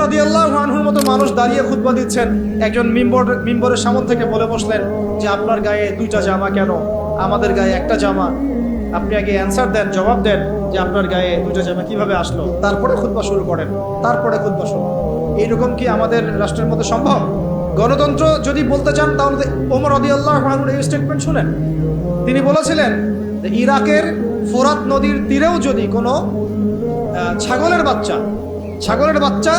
রাদিয়াল্লাহু আনহুর মতো মানুষ দাঁড়িয়ে খুতবা দিচ্ছেন, একজন মিম্বরের সামনে থেকে বলে বসলেন যে আপনার গায়ে দুইটা জামা কেন, আমাদের গায়ে একটা জামা। আপনি আগে অ্যান্সার দেন, জবাব দেন যে আপনার গায়ে দুইটা জামা কিভাবে আসলো, তারপরে খুতবা শুরু করেন, তারপরে খুতবা শুরু। এইরকম কি আমাদের রাষ্ট্রের মধ্যে সম্ভব? গণতন্ত্র যদি বলতে চান তাহলে ওমর রাদিয়াল্লাহু আনহুর এই স্টেটমেন্ট শুনেন। তিনি বলেছিলেন যে ইরাকের ফোরাত নদীর তীরেও যদি কোনো ছাগলের বাচ্চা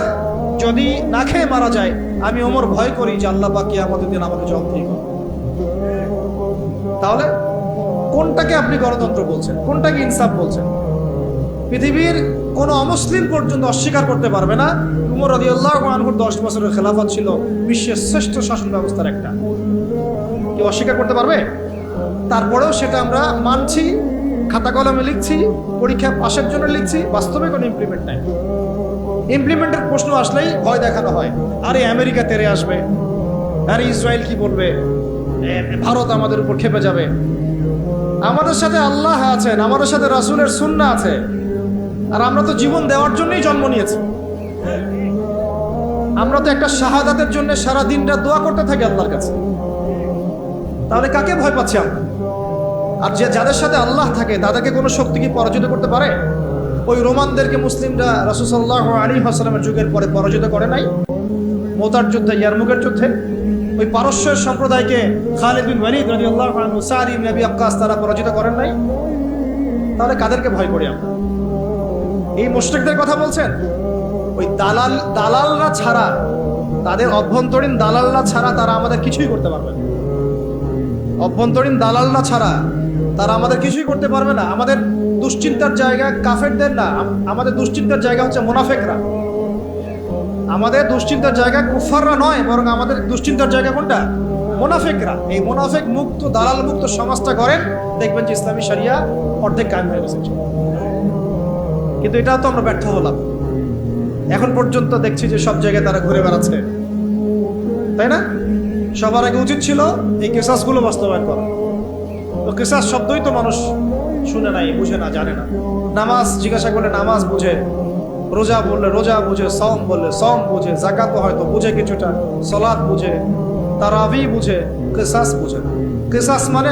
যদি না খেয়ে মারা যায়, আমি ওমর ভয় করি যে আল্লাহ পাক কিয়ামতের দিন আমাকে জবাবদিহি করবে। তাহলে কোনটাকে আপনি গণতন্ত্র বলছেন, কোনটাকে ইনসাফ বলছেন? পৃথিবীর কোন অমুসলিম পর্যন্ত অস্বীকার করতে পারবে না ওমর রাদিয়াল্লাহু আনহুর 10 বছরের খেলাফত ছিল বিশ্বের শ্রেষ্ঠ শাসন ব্যবস্থার একটা। কেউ অস্বীকার করতে পারবে? তারপরেও সেটা আমরা মানছি, খাতা কলমে লিখছি, পরীক্ষা পাশের জন্য লিখছি, বাস্তবে কোনো ইমপ্লিমেন্ট নাই। ইমপ্লিমেন্টের প্রশ্ন আসলেই ভয় দেখানো হয়, আরে আমেরিকা তেরে আসবে, আরে ইসরায়েল কি বলবে, ভারত আমাদের উপর খেপে যাবে। আমাদের সাথে আল্লাহ আছেন, আমাদের সাথে রাসূলের সুন্নাহ আছে, আর আমরা তো জীবন দেওয়ার জন্যই জন্ম নিয়েছি। আমরা তো একটা শাহাদাতের জন্য সারা দিন রাত দোয়া করতে থাকি আল্লাহর কাছে। তাহলে কাকে ভয় পাচ্ছি আমরা? আর যাদের সাথে আল্লাহ থাকে তাদেরকে কোনো শক্তি কি পরাজিত করতে পারে? ওই রোমানদেরকে মুসলিমরা রাসূল সাল্লাল্লাহু আলাইহি ওয়াসাল্লামের যুগের পরে পরাজিত করে নাই? মুতার যুদ্ধে, ইয়ারমুকের যুদ্ধে ওই পারস্যের সম্প্রদায়কে খালিদ বিন ওয়ালিদ রাদিয়াল্লাহু আনহু, সাদ ইবনে আবি ওয়াক্কাস তারা পরাজিত করেন নাই? তাহলে কাদেরকে ভয় করি আমরা? এই মুশরিকদের কথা বলছেন? ওই দালালরা ছাড়া, তাদের অভ্যন্তরীণ দালালরা ছাড়া তারা আমাদের কিছুই করতে পারবে না। অভ্যন্তরীণ দালালরা ছাড়া তারা আমাদের কিছুই করতে পারবে না। আমাদের দুশ্চিন্তার জায়গা কাফেরদের না, আমাদের দুশ্চিন্তার জায়গা হচ্ছে মুনাফিকরা। আমাদের দুশ্চিন্তার জায়গা কুফাররা নয়, বরং আমাদের দুশ্চিন্তার জায়গা কোনটা? মুনাফিকরা। এই মুনাফিক মুক্ত, দালাল মুক্ত সমাজটা করেন, দেখবেন যে ইসলামী শরিয়া অর্ধেক কায়েম হয়ে গেছে। কিন্তু এটাও তো আমরা ব্যর্থ হলাম। এখন পর্যন্ত দেখছি যে সব জায়গায় তারা ঘুরে বেড়াচ্ছে, তাই না? সবার আগে উচিত ছিল এই কিসাসগুলো বাস্তবায়ন করা। তো কিসাস শব্দই তো মানুষ শুনে নাই, বুঝে না, জানে না। নামাজ জিজ্ঞাসা করলে নামাজ বুঝে, রোজা বললে রোজা বুঝে, সওম বললে সওম বুঝে, যাকাত হয়তো বুঝে কিছুটা, সালাত বুঝে, তারাবি বুঝে, কিসাস বুঝে না। কিসাস মানে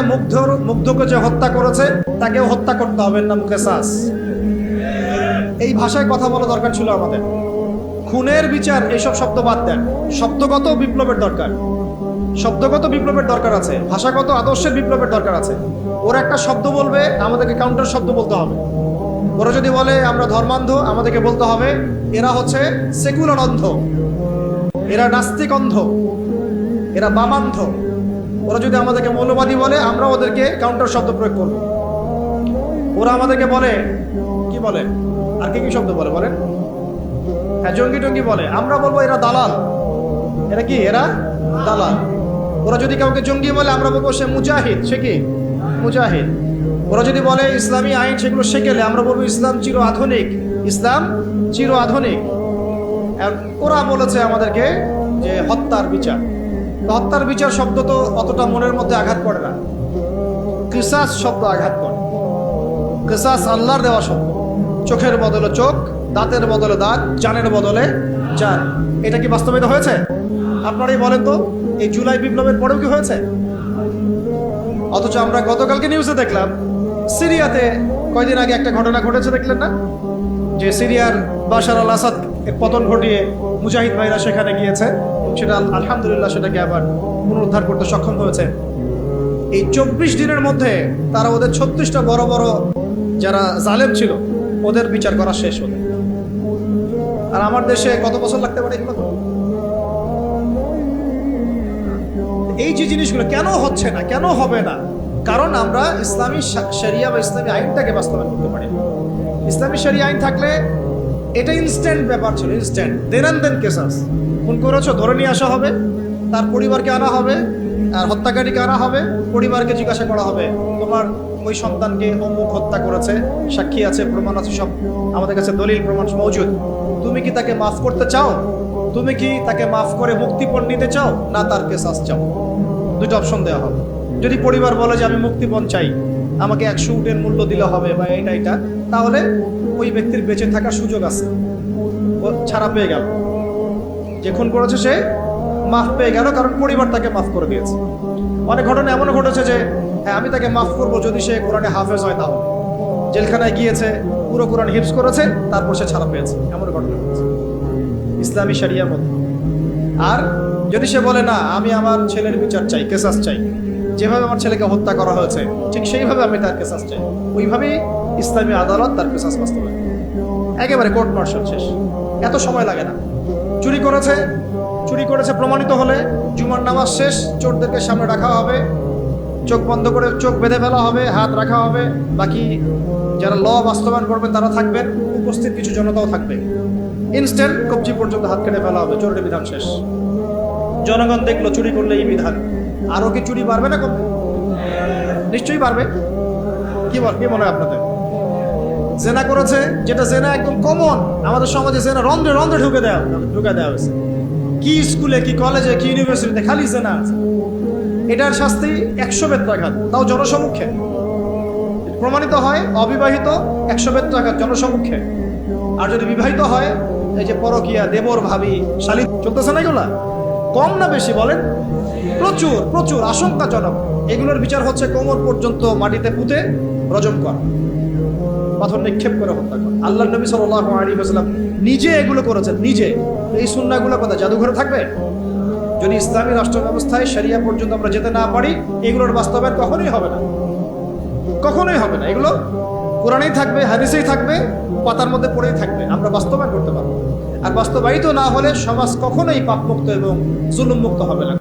মুগ্ধকে যে হত্যা করেছে তাকেও হত্যা করতে হবে, নাম কিসাস। এই ভাষায় কথা বলা দরকার ছিল আমাদের। খুনের বিচার, এইসব শব্দ বাদ দেন। শব্দগত বিপ্লবের দরকার, শব্দগত বিপ্লবের দরকার আছে, ভাষাগত আদর্শের বিপ্লবের দরকার আছে। ওরা একটা শব্দ বলবে, আমাদেরকে কাউন্টার শব্দ বলতে হবে। ওরা যদি বলে আমরা ধর্মান্ধ, আমাদেরকে বলতে হবে এরা হচ্ছে সেকুলার অন্ধ, এরা নাস্তিক অন্ধ, এরা বামান্ধ। ওরা যদি আমাদেরকে মৌলবাদী বলে, আমরা ওদেরকে কাউন্টার শব্দ প্রয়োগ করব। ওরা আমাদেরকে বলে কি বলে, আর কি কি শব্দ বলে বলেন? হ্যাঁ, জঙ্গি টঙ্গি বলে, আমরা বলবো এরা দালাল। এরা কি? এরা দালাল। ওরা যদি কাউকে জঙ্গি বলে, আমরা বলবো সে মুজাহিদ। সে কি? মুজাহিদ। ওরা যদি বলে ইসলামী আইন সেগুলো শেখেলে, আমরা বলবো ইসলাম চির আধুনিক, ইসলাম চির আধুনিক। ওরা বলেছে আমাদেরকে যে হত্যার বিচার। হত্যার বিচার শব্দ তো অতটা মনের মধ্যে আঘাত করে না, কিসাস শব্দ আঘাত করে। কিসাস আল্লাহর দেওয়া শব্দ। চোখের বদলে চোখ, দাঁতের বদলে দাঁত, জানের বদলে জান। এটা কি বাস্তবায়িত হয়েছে? আপনারাই বলেন তো, এই জুলাই বিপ্লবের পরেও কি হয়েছে? অথচ আমরা গতকালকে নিউজে দেখলাম সিরিয়াতে কয়দিন আগে একটা ঘটনা ঘটেছে, দেখলেন না? যে সিরিয়ার বাশার আল আসাদ পতন ঘটিয়ে মুজাহিদ ভাইরা সেখানে গিয়েছে, সেটা আলহামদুলিল্লাহ সেটাকে আবার পুনরুদ্ধার করতে সক্ষম হয়েছে। এই 24 দিনের মধ্যে তারা ওদের 36টা বড় বড় যারা জালেম ছিল ওদের বিচার করা শেষ হলো। আর আমার দেশে কত বছর লাগতে পারে এগুলো? এই যে জিনিসগুলো কেন হচ্ছে না, কেন হবে না? কারণ আমরা ইসলামী শরিয়া বা ইসলামী আইনটাকে বাস্তবায়ন করতে পারি। ইসলামী শরিয়া আইন থাকলে এটা ইনস্ট্যান্ট ব্যাপার ছিল, ইনস্ট্যান্ট। দেন কেসাস। খুন করেছো, ধরে নিয়ে আসা হবে, তার পরিবারকে আনা হবে, আর হত্যাকারীকে আনা হবে, পরিবারকে জিজ্ঞাসা করা হবে তোমার ওই সন্তানকে অমুক হত্যা করেছে, সাক্ষী আছে, প্রমাণ আছে, সব আমাদের কাছে দলিল প্রমাণ মজুদ। তুমি কি তাকে মাফ করতে চাও? তুমি কি তাকে মাফ করে মুক্তিপণ নিতে চাও, না তার কেসাস চাও? দুটো অপশন দেওয়া হবে। যদি পরিবার বলে যে আমি মুক্তিপণ চাই, আমাকে 100 উটের মূল্য দিলে হবে বা এটা, তাহলে ওই ব্যক্তির বেঁচে থাকার সুযোগ আছে, ও ছাড়া পেয়ে গেল। যে খুন করেছে সে মাফ পেয়ে গেল, কারণ পরিবার তাকে মাফ করে দিয়েছে। অনেক ঘটনা এমন ঘটেছে যে হ্যাঁ আমি তাকে মাফ করবো যদি সে কোরআনে হাফেজ হয়, তাহলে জেলখানায় গিয়েছে, পুরো কোরআন হিফজ করেছে, তারপর সে ছাড়া পেয়েছে, এমন ঘটনা ঘটেছে ইসলামী শরিয়ার মধ্যে। আর যদি সে বলে না আমি আমার ছেলের বিচার চাই, কেসাস চাই, যেভাবে আমার ছেলেকে হত্যা করা হয়েছে ঠিক সেইভাবে আমি তার কেসাস চাই, ওইভাবেই ইসলামী আদালত তার কেসাস বাস্তবায়ন, একেবারে কোর্ট মার্শাল শেষ, এত সময় লাগে না। চুরি করেছে প্রমাণিত হলে জুমার নামাজ শেষ, চোরদেরকে সামনে রাখা হবে, চোখ বন্ধ করে চোখ বেঁধে ফেলা হবে, হাত রাখা হবে, বাকি যারা ল বাস্তবায়ন করবেন তারা থাকবেন, উপস্থিত কিছু জনতাও থাকবে, ইনস্ট্যান্ট কবজি পর্যন্ত হাত কেটে ফেলা হবে, চোরের বিধান শেষ। জনগণ দেখলো চুরি করলে এই বিধান, আরো কি চুরি বাড়বে না কমবে? নিশ্চয়ই বাড়বে। কি মনে হয় আপনাদের? জেনা করেছে, যেটা জেনা একদম কমন আমাদের সমাজে, জেনা রন্ধ্রে রন্ধ্রে ঢুকে দেওয়া হয়েছে, কি স্কুলে কি কলেজে কি ইউনিভার্সিটিতে খালি জেনা আছে। এটার শাস্তি 100 বেত্রাঘাত, তাও জনসমক্ষে। প্রমাণিত হয় অবিবাহিত 100 বেত্রাঘাত জনসমক্ষে, আর যদি বিবাহিত হয় এই যে পরকিয়া, দেবর ভাবি শালী চলতেছে না, এগুলা কম না বেশি বলেন? প্রচুর প্রচুর আশঙ্কাজনক। এগুলোর বিচার হচ্ছে কোমর পর্যন্ত মাটিতে পুঁতে রজম কর, পাথর নিক্ষেপ করে হত্যা কর। আল্লাহ নবী সাল্লাল্লাহু আলাইহি ওয়াসাল্লাম নিজে এগুলো করেছেন, নিজে। এই সুন্নাহগুলো কথা জাদুঘরে থাকবে? যদি ইসলামী রাষ্ট্র ব্যবস্থায় শরিয়া পর্যন্ত আমরা যেতে না পারি, এগুলোর বাস্তবায়ন কখনোই হবে না, কখনোই হবে না। এগুলো কোরআনেই থাকবে, হাদিসেই থাকবে, পাতার মধ্যে পড়েই থাকবে, আমরা বাস্তবায়ন করতে পারবো। আর বাস্তবায়িত না হলে সমাজ কখনোই পাপমুক্ত এবং জুলুম মুক্ত হবে না।